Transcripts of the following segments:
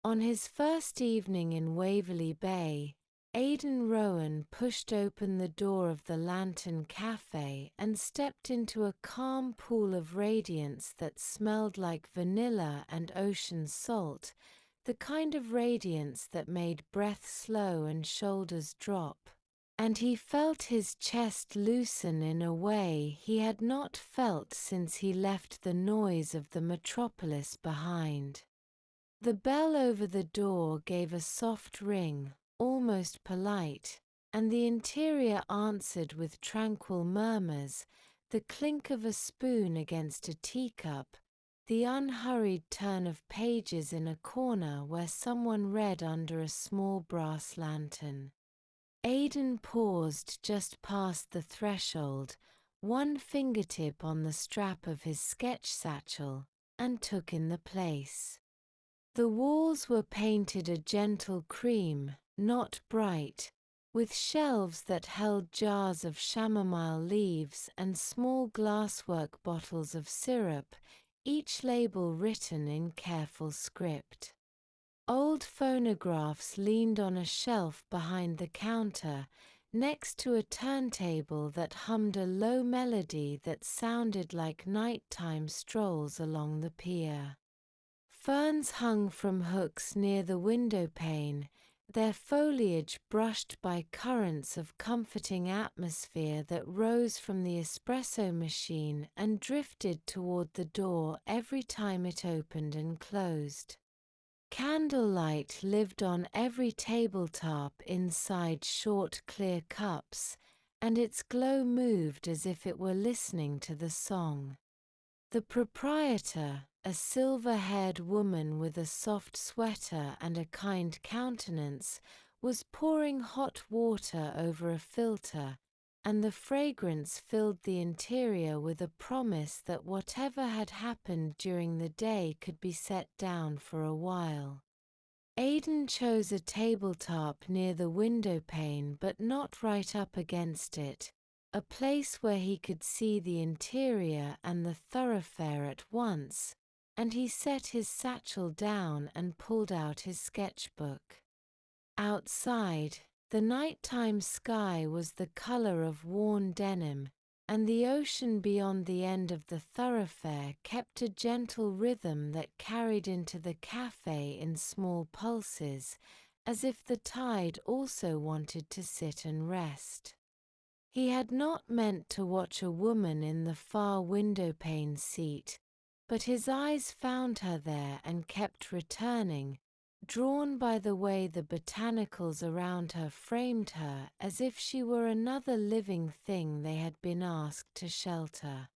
On his first evening in Waverley Bay, Aiden Rowan pushed open the door of the Lantern Cafe and stepped into a calm pool of radiance that smelled like vanilla and ocean salt, the kind of radiance that made breath slow and shoulders drop. And he felt his chest loosen in a way he had not felt since he left the noise of the metropolis behind. The bell over the door gave a soft ring, almost polite, and the interior answered with tranquil murmurs, the clink of a spoon against a teacup, the unhurried turn of pages in a corner where someone read under a small brass lantern. Aiden paused just past the threshold, one fingertip on the strap of his sketch satchel, and took in the place. The walls were painted a gentle cream, not bright, with shelves that held jars of chamomile leaves and small glasswork bottles of syrup, each label written in careful script. Old phonographs leaned on a shelf behind the counter, next to a turntable that hummed a low melody that sounded like nighttime strolls along the pier. Ferns hung from hooks near the windowpane, their foliage brushed by currents of comforting atmosphere that rose from the espresso machine and drifted toward the door every time it opened and closed. Candlelight lived on every tabletop inside short clear cups, and its glow moved as if it were listening to the song. The proprietor, a silver-haired woman with a soft sweater and a kind countenance, was pouring hot water over a filter, and the fragrance filled the interior with a promise that whatever had happened during the day could be set down for a while. Aiden chose a tabletop near the windowpane but not right up against it, a place where he could see the interior and the thoroughfare at once, and he set his satchel down and pulled out his sketchbook. Outside, the nighttime sky was the color of worn denim, and the ocean beyond the end of the thoroughfare kept a gentle rhythm that carried into the cafe in small pulses, as if the tide also wanted to sit and rest. He had not meant to watch a woman in the far windowpane seat, but his eyes found her there and kept returning, drawn by the way the botanicals around her framed her as if she were another living thing they had been asked to shelter.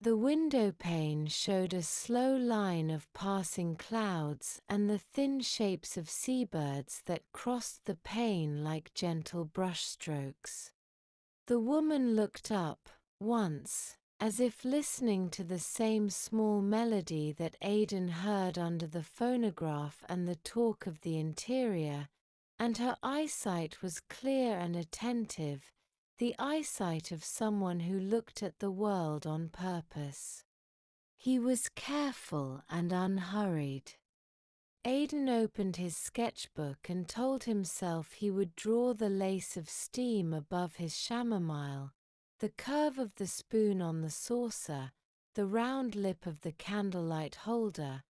The windowpane showed a slow line of passing clouds and the thin shapes of seabirds that crossed the pane like gentle brushstrokes. The woman looked up, once, as if listening to the same small melody that Aiden heard under the phonograph and the talk of the interior, and her eyesight was clear and attentive, the eyesight of someone who looked at the world on purpose. He was careful and unhurried. Aiden opened his sketchbook and told himself he would draw the lace of steam above his chamomile, the curve of the spoon on the saucer, the round lip of the candlelight holder,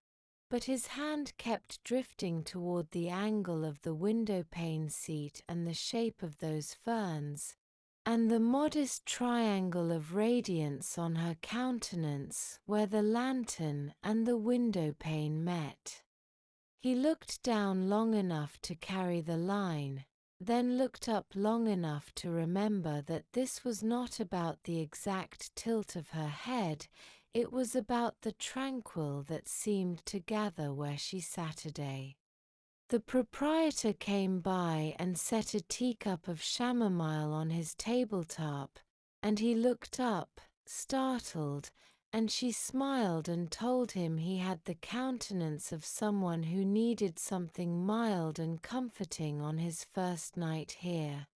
but his hand kept drifting toward the angle of the windowpane seat and the shape of those ferns, and the modest triangle of radiance on her countenance where the lantern and the windowpane met. He looked down long enough to carry the line, then looked up long enough to remember that this was not about the exact tilt of her head, it was about the tranquil that seemed to gather where she sat today. The proprietor came by and set a teacup of chamomile on his tabletop, and he looked up, startled, and she smiled and told him he had the countenance of someone who needed something mild and comforting on his first night here.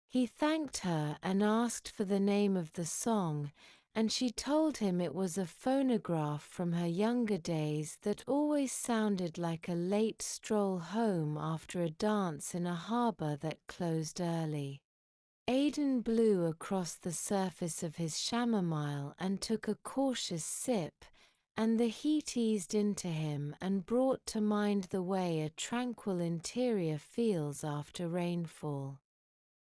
He thanked her and asked for the name of the song, and she told him it was a phonograph from her younger days that always sounded like a late stroll home after a dance in a harbor that closed early. Aiden blew across the surface of his chamomile and took a cautious sip, and the heat eased into him and brought to mind the way a tranquil interior feels after rainfall.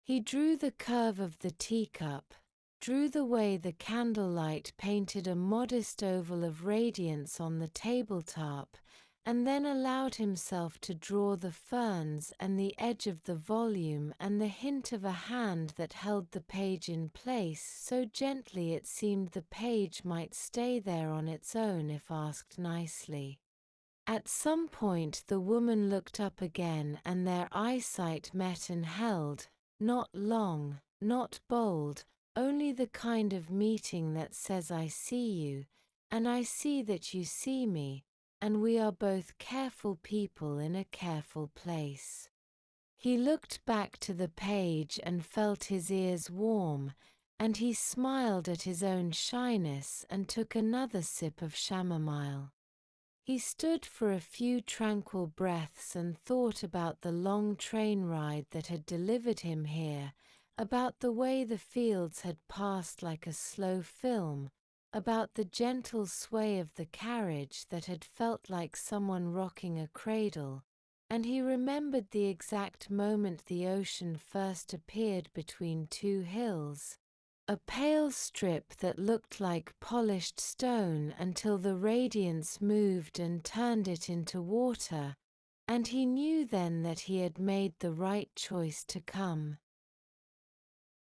He drew the curve of the teacup, drew the way the candlelight painted a modest oval of radiance on the tabletop, and then allowed himself to draw the ferns and the edge of the volume and the hint of a hand that held the page in place so gently it seemed the page might stay there on its own if asked nicely. At some point the woman looked up again and their eyesight met and held, not long, not bold, only the kind of meeting that says I see you, and I see that you see me, and we are both careful people in a careful place. He looked back to the page and felt his ears warm, and he smiled at his own shyness and took another sip of chamomile. He stood for a few tranquil breaths and thought about the long train ride that had delivered him here, about the way the fields had passed like a slow film, about the gentle sway of the carriage that had felt like someone rocking a cradle, and he remembered the exact moment the ocean first appeared between two hills. A pale strip that looked like polished stone until the radiance moved and turned it into water, and he knew then that he had made the right choice to come.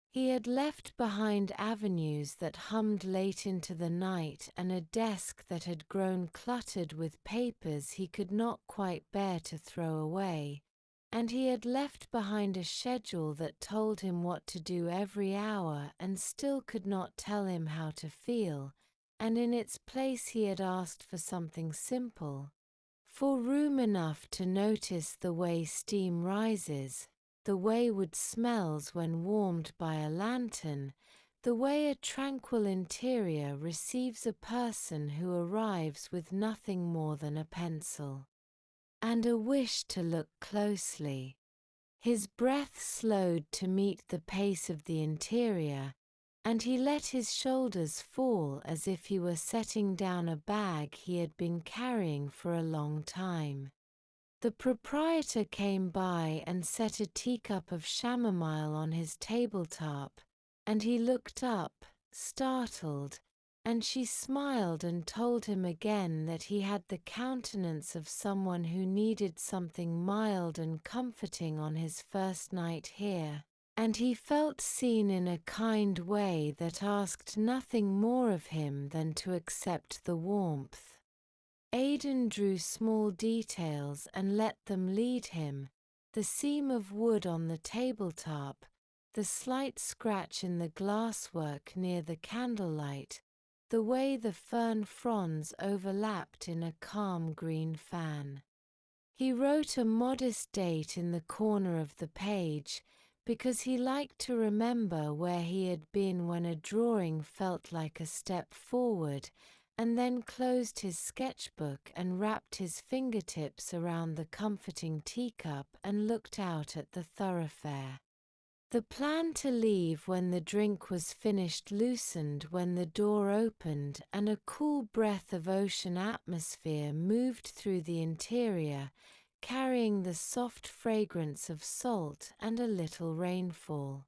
He had left behind avenues that hummed late into the night and a desk that had grown cluttered with papers he could not quite bear to throw away, and he had left behind a schedule that told him what to do every hour and still could not tell him how to feel, and in its place he had asked for something simple, for room enough to notice the way steam rises, the way wood smells when warmed by a lantern, the way a tranquil interior receives a person who arrives with nothing more than a pencil and a wish to look closely. His breath slowed to meet the pace of the interior, and he let his shoulders fall as if he were setting down a bag he had been carrying for a long time. The proprietor came by and set a teacup of chamomile on his tabletop, and he looked up, startled, and she smiled and told him again that he had the countenance of someone who needed something mild and comforting on his first night here, and he felt seen in a kind way that asked nothing more of him than to accept the warmth. Aiden drew small details and let them lead him, the seam of wood on the tabletop, the slight scratch in the glasswork near the candlelight, the way the fern fronds overlapped in a calm green fan. He wrote a modest date in the corner of the page, because he liked to remember where he had been when a drawing felt like a step forward, and then closed his sketchbook and wrapped his fingertips around the comforting teacup and looked out at the thoroughfare. The plan to leave when the drink was finished loosened when the door opened and a cool breath of ocean atmosphere moved through the interior, carrying the soft fragrance of salt and a little rainfall.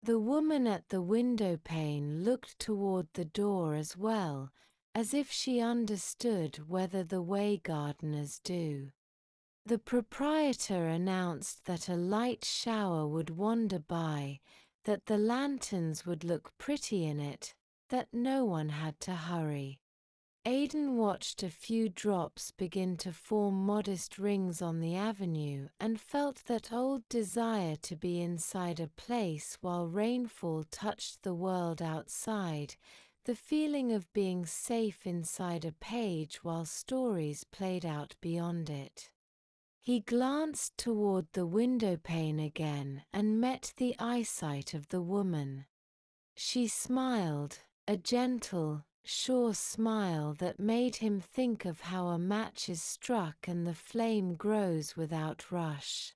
The woman at the window pane looked toward the door as well, as if she understood whether the way gardeners do. The proprietor announced that a light shower would wander by, that the lanterns would look pretty in it, that no one had to hurry. Aiden watched a few drops begin to form modest rings on the avenue and felt that old desire to be inside a place while rainfall touched the world outside, the feeling of being safe inside a page while stories played out beyond it. He glanced toward the windowpane again and met the eyesight of the woman. She smiled, a gentle, sure smile that made him think of how a match is struck and the flame grows without rush.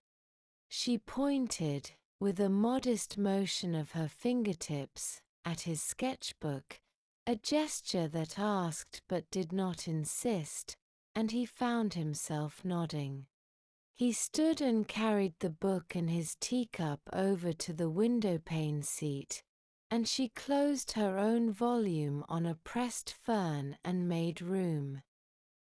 She pointed, with a modest motion of her fingertips, at his sketchbook, a gesture that asked but did not insist, and he found himself nodding. He stood and carried the book and his teacup over to the windowpane seat, and she closed her own volume on a pressed fern and made room.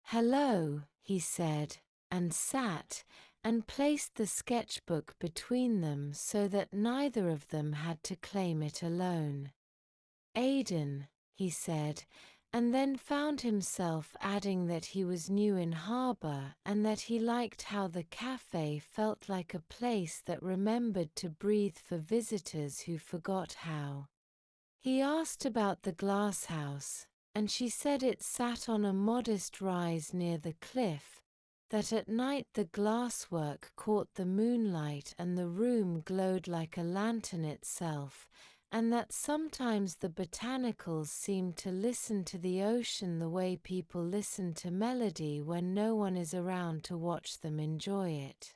"Hello," he said, and sat, and placed the sketchbook between them so that neither of them had to claim it alone. "Aiden," he said, and then found himself adding that he was new in harbor and that he liked how the cafe felt like a place that remembered to breathe for visitors who forgot how. He asked about the glass house, and she said it sat on a modest rise near the cliff, that at night the glasswork caught the moonlight and the room glowed like a lantern itself, and that sometimes the botanicals seemed to listen to the ocean the way people listen to melody when no one is around to watch them enjoy it.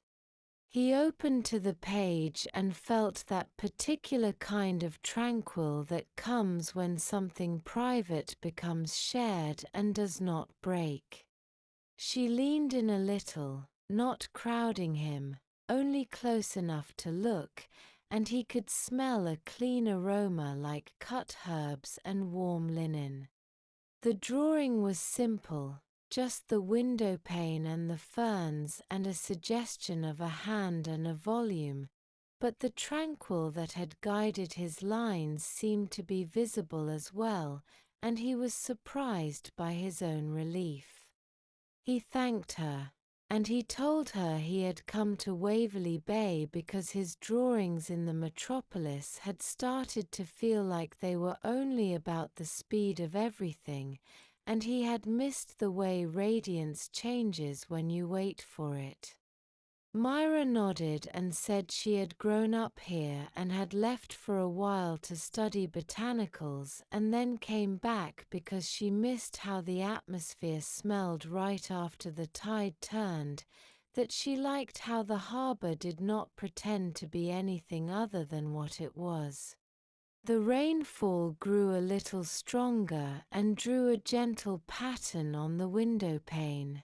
He opened to the page and felt that particular kind of tranquil that comes when something private becomes shared and does not break. She leaned in a little, not crowding him, only close enough to look, and he could smell a clean aroma like cut herbs and warm linen. The drawing was simple, just the window pane and the ferns and a suggestion of a hand and a volume, but the tranquil that had guided his lines seemed to be visible as well, and he was surprised by his own relief. He thanked her, and he told her he had come to Waverley Bay because his drawings in the metropolis had started to feel like they were only about the speed of everything, and he had missed the way radiance changes when you wait for it. Mira nodded and said she had grown up here and had left for a while to study botanicals and then came back because she missed how the atmosphere smelled right after the tide turned, that she liked how the harbor did not pretend to be anything other than what it was. The rainfall grew a little stronger and drew a gentle pattern on the window pane.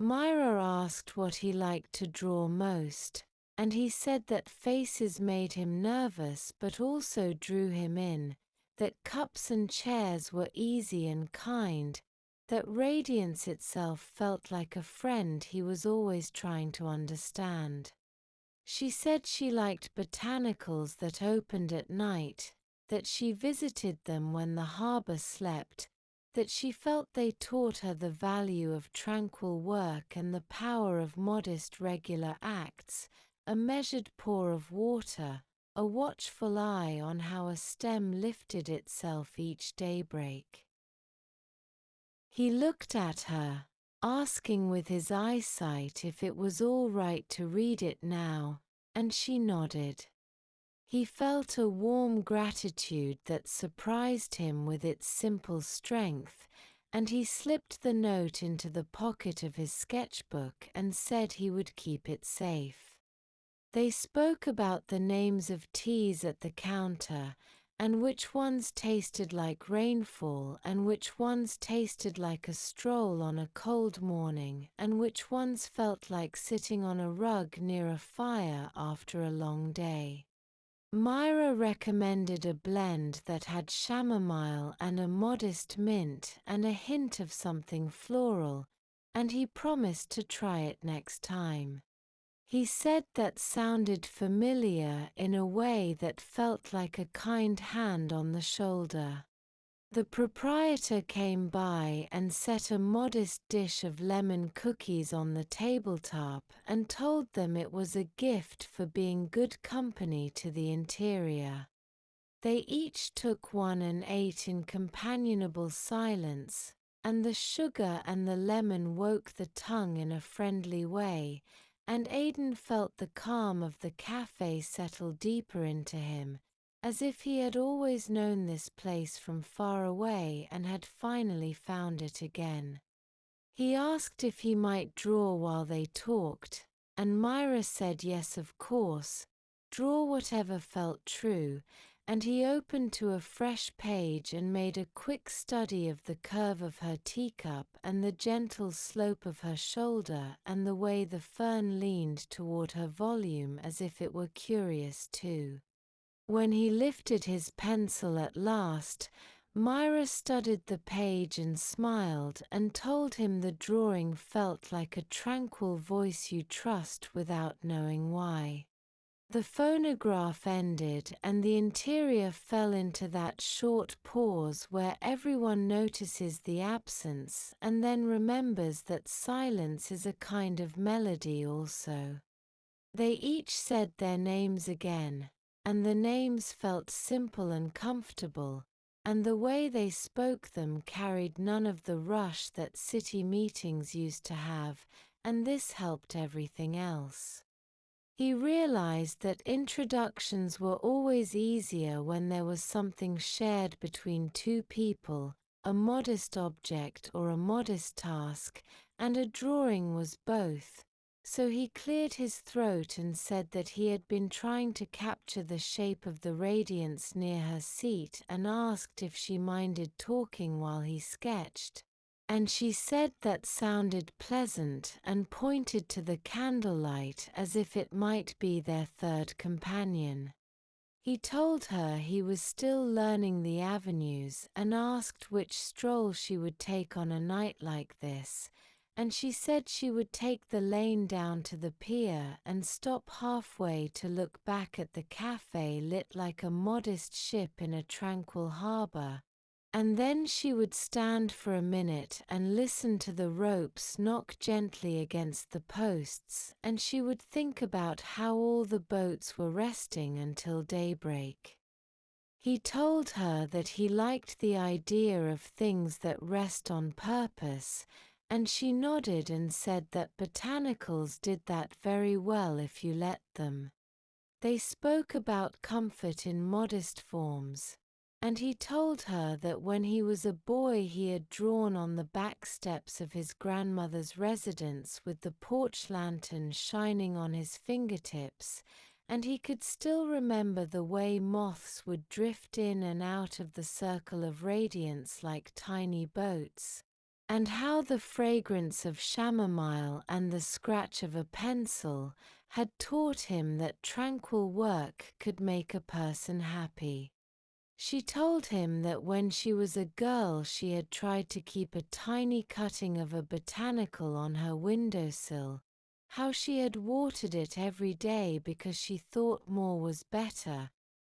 Mira asked what he liked to draw most, and he said that faces made him nervous but also drew him in, that cups and chairs were easy and kind, that radiance itself felt like a friend he was always trying to understand. She said she liked botanicals that opened at night, that she visited them when the harbor slept, that she felt they taught her the value of tranquil work and the power of modest regular acts, a measured pour of water, a watchful eye on how a stem lifted itself each daybreak. He looked at her, asking with his eyesight if it was all right to read it now, and she nodded. He felt a warm gratitude that surprised him with its simple strength, and he slipped the note into the pocket of his sketchbook and said he would keep it safe. They spoke about the names of teas at the counter, and which ones tasted like rainfall and which ones tasted like a stroll on a cold morning and which ones felt like sitting on a rug near a fire after a long day. Mira recommended a blend that had chamomile and a modest mint and a hint of something floral, and he promised to try it next time. He said that sounded familiar in a way that felt like a kind hand on the shoulder. The proprietor came by and set a modest dish of lemon cookies on the tabletop and told them it was a gift for being good company to the interior. They each took one and ate in companionable silence, and the sugar and the lemon woke the tongue in a friendly way, and Aiden felt the calm of the cafe settle deeper into him, as if he had always known this place from far away and had finally found it again. He asked if he might draw while they talked, and Mira said yes, of course, draw whatever felt true, and he opened to a fresh page and made a quick study of the curve of her teacup and the gentle slope of her shoulder and the way the fern leaned toward her volume as if it were curious too. When he lifted his pencil at last, Mira studied the page and smiled and told him the drawing felt like a tranquil voice you trust without knowing why. The phonograph ended and the interior fell into that short pause where everyone notices the absence and then remembers that silence is a kind of melody also. They each said their names again, and the names felt simple and comfortable, and the way they spoke them carried none of the rush that city meetings used to have, and this helped everything else. He realized that introductions were always easier when there was something shared between two people, a modest object or a modest task, and a drawing was both. So he cleared his throat and said that he had been trying to capture the shape of the radiance near her seat and asked if she minded talking while he sketched. And she said that sounded pleasant and pointed to the candlelight as if it might be their third companion. He told her he was still learning the avenues and asked which stroll she would take on a night like this, and she said she would take the lane down to the pier and stop halfway to look back at the cafe lit like a modest ship in a tranquil harbor. And then she would stand for a minute and listen to the ropes knock gently against the posts, and she would think about how all the boats were resting until daybreak. He told her that he liked the idea of things that rest on purpose, and she nodded and said that botanicals did that very well if you let them. They spoke about comfort in modest forms. And he told her that when he was a boy he had drawn on the back steps of his grandmother's residence with the porch lantern shining on his fingertips, and he could still remember the way moths would drift in and out of the circle of radiance like tiny boats, and how the fragrance of chamomile and the scratch of a pencil had taught him that tranquil work could make a person happy. She told him that when she was a girl she had tried to keep a tiny cutting of a botanical on her windowsill, how she had watered it every day because she thought more was better,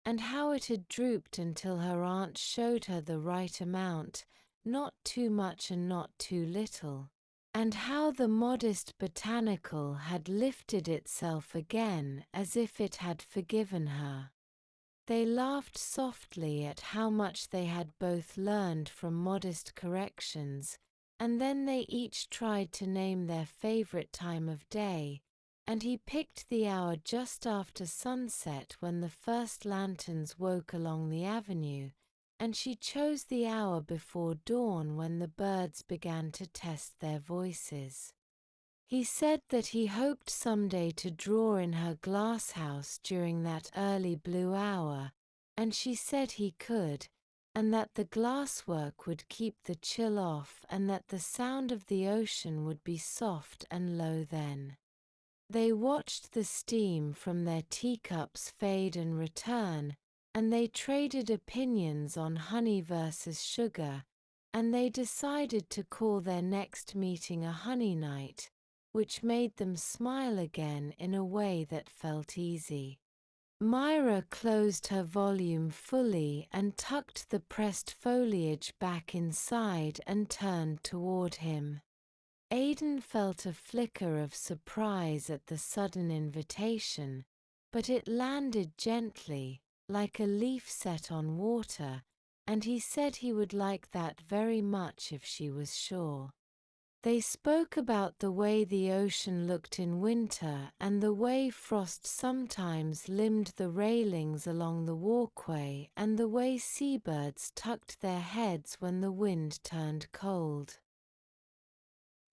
and how it had drooped until her aunt showed her the right amount, not too much and not too little, and how the modest botanical had lifted itself again as if it had forgiven her. They laughed softly at how much they had both learned from modest corrections, and then they each tried to name their favorite time of day, and he picked the hour just after sunset when the first lanterns woke along the avenue, and she chose the hour before dawn when the birds began to test their voices. He said that he hoped someday to draw in her glasshouse during that early blue hour, and she said he could, and that the glasswork would keep the chill off and that the sound of the ocean would be soft and low then. They watched the steam from their teacups fade and return, and they traded opinions on honey versus sugar, and they decided to call their next meeting a honey night, which made them smile again in a way that felt easy. Mira closed her volume fully and tucked the pressed foliage back inside and turned toward him. Aiden felt a flicker of surprise at the sudden invitation, but it landed gently, like a leaf set on water, and he said he would like that very much if she was sure. They spoke about the way the ocean looked in winter and the way frost sometimes limbed the railings along the walkway and the way seabirds tucked their heads when the wind turned cold.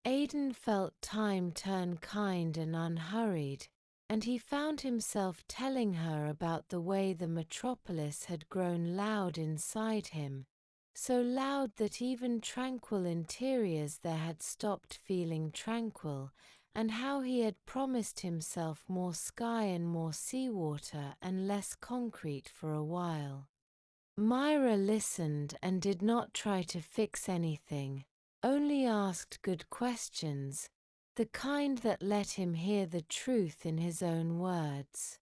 Aiden felt time turn kind and unhurried, and he found himself telling her about the way the metropolis had grown loud inside him, so loud that even tranquil interiors there had stopped feeling tranquil, and how he had promised himself more sky and more seawater and less concrete for a while. Mira listened and did not try to fix anything, only asked good questions, the kind that let him hear the truth in his own words.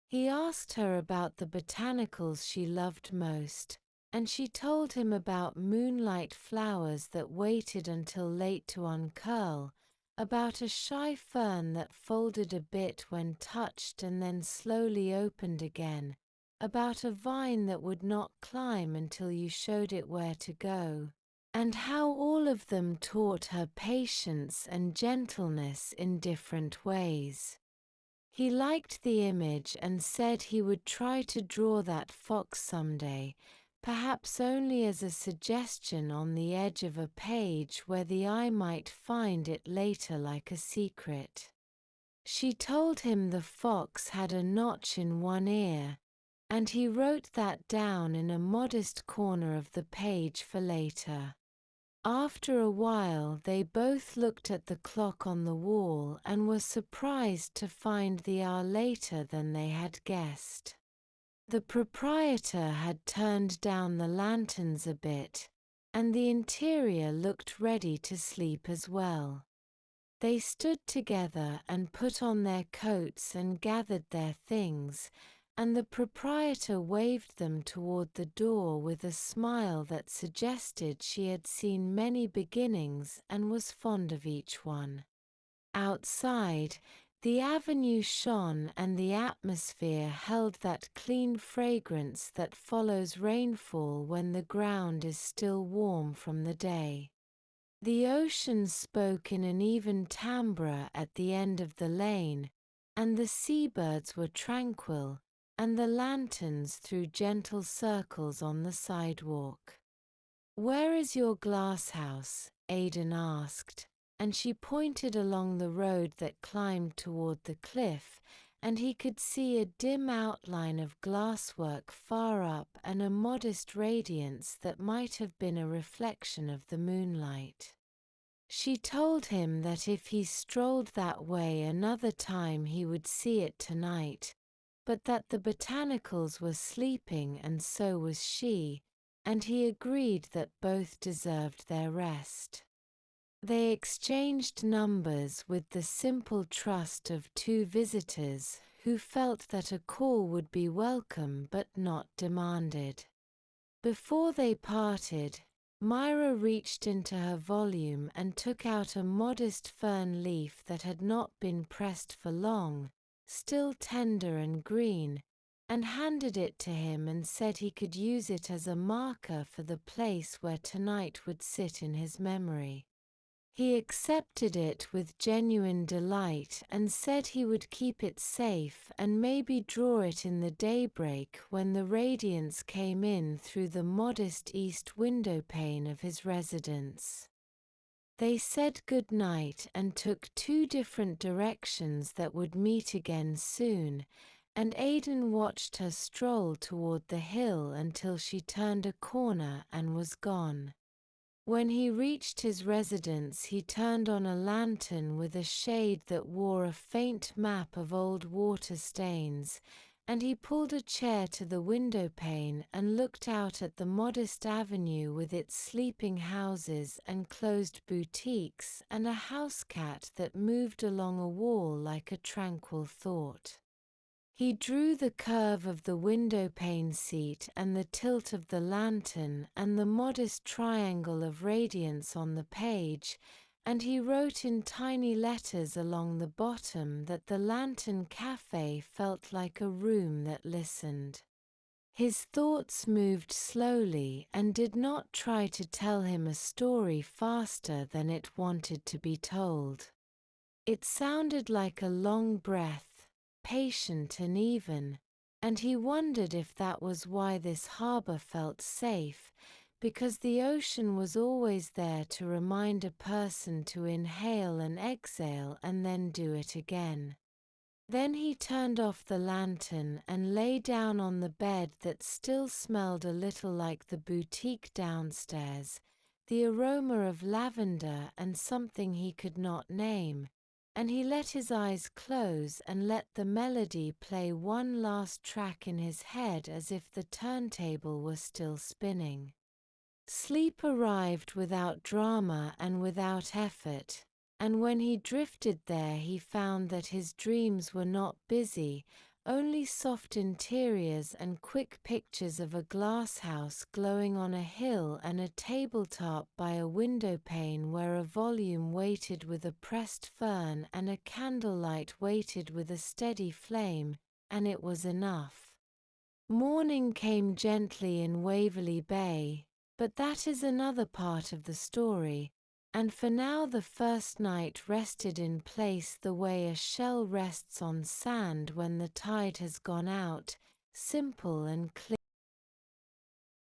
He asked her about the botanicals she loved most, and she told him about moonlight flowers that waited until late to uncurl, about a shy fern that folded a bit when touched and then slowly opened again, about a vine that would not climb until you showed it where to go, and how all of them taught her patience and gentleness in different ways. He liked the image and said he would try to draw that fox someday, perhaps only as a suggestion on the edge of a page where the eye might find it later like a secret. She told him the fox had a notch in one ear, and he wrote that down in a modest corner of the page for later. After a while they both looked at the clock on the wall and were surprised to find the hour later than they had guessed. The proprietor had turned down the lanterns a bit, and the interior looked ready to sleep as well. They stood together and put on their coats and gathered their things, and the proprietor waved them toward the door with a smile that suggested she had seen many beginnings and was fond of each one. Outside, the avenue shone and the atmosphere held that clean fragrance that follows rainfall when the ground is still warm from the day. The ocean spoke in an even timbre at the end of the lane, and the seabirds were tranquil, and the lanterns threw gentle circles on the sidewalk. "Where is your glass house?" Aiden asked, and she pointed along the road that climbed toward the cliff, and he could see a dim outline of glasswork far up and a modest radiance that might have been a reflection of the moonlight. She told him that if he strolled that way another time he would see it tonight, but that the botanicals were sleeping and so was she, and he agreed that both deserved their rest. They exchanged numbers with the simple trust of two visitors who felt that a call would be welcome but not demanded. Before they parted, Mira reached into her volume and took out a modest fern leaf that had not been pressed for long, still tender and green, and handed it to him and said he could use it as a marker for the place where tonight would sit in his memory. He accepted it with genuine delight and said he would keep it safe and maybe draw it in the daybreak when the radiance came in through the modest east window pane of his residence. They said good night and took two different directions that would meet again soon, and Aiden watched her stroll toward the hill until she turned a corner and was gone. When he reached his residence, he turned on a lantern with a shade that wore a faint map of old water stains, and he pulled a chair to the window pane and looked out at the modest avenue with its sleeping houses and closed boutiques and a house cat that moved along a wall like a tranquil thought. He drew the curve of the windowpane seat and the tilt of the lantern and the modest triangle of radiance on the page, and he wrote in tiny letters along the bottom that the Lantern Cafe felt like a room that listened. His thoughts moved slowly and did not try to tell him a story faster than it wanted to be told. It sounded like a long breath, patient and even, and he wondered if that was why this harbor felt safe, because the ocean was always there to remind a person to inhale and exhale and then do it again. Then he turned off the lantern and lay down on the bed that still smelled a little like the boutique downstairs, the aroma of lavender and something he could not name, and he let his eyes close and let the melody play one last track in his head as if the turntable were still spinning. Sleep arrived without drama and without effort, and when he drifted there he found that his dreams were not busy, only soft interiors and quick pictures of a glass house glowing on a hill and a tabletop by a windowpane where a volume waited with a pressed fern and a candlelight waited with a steady flame, and it was enough. Morning came gently in Waverley Bay, but that is another part of the story, and for now the first night rested in place the way a shell rests on sand when the tide has gone out, simple and clear.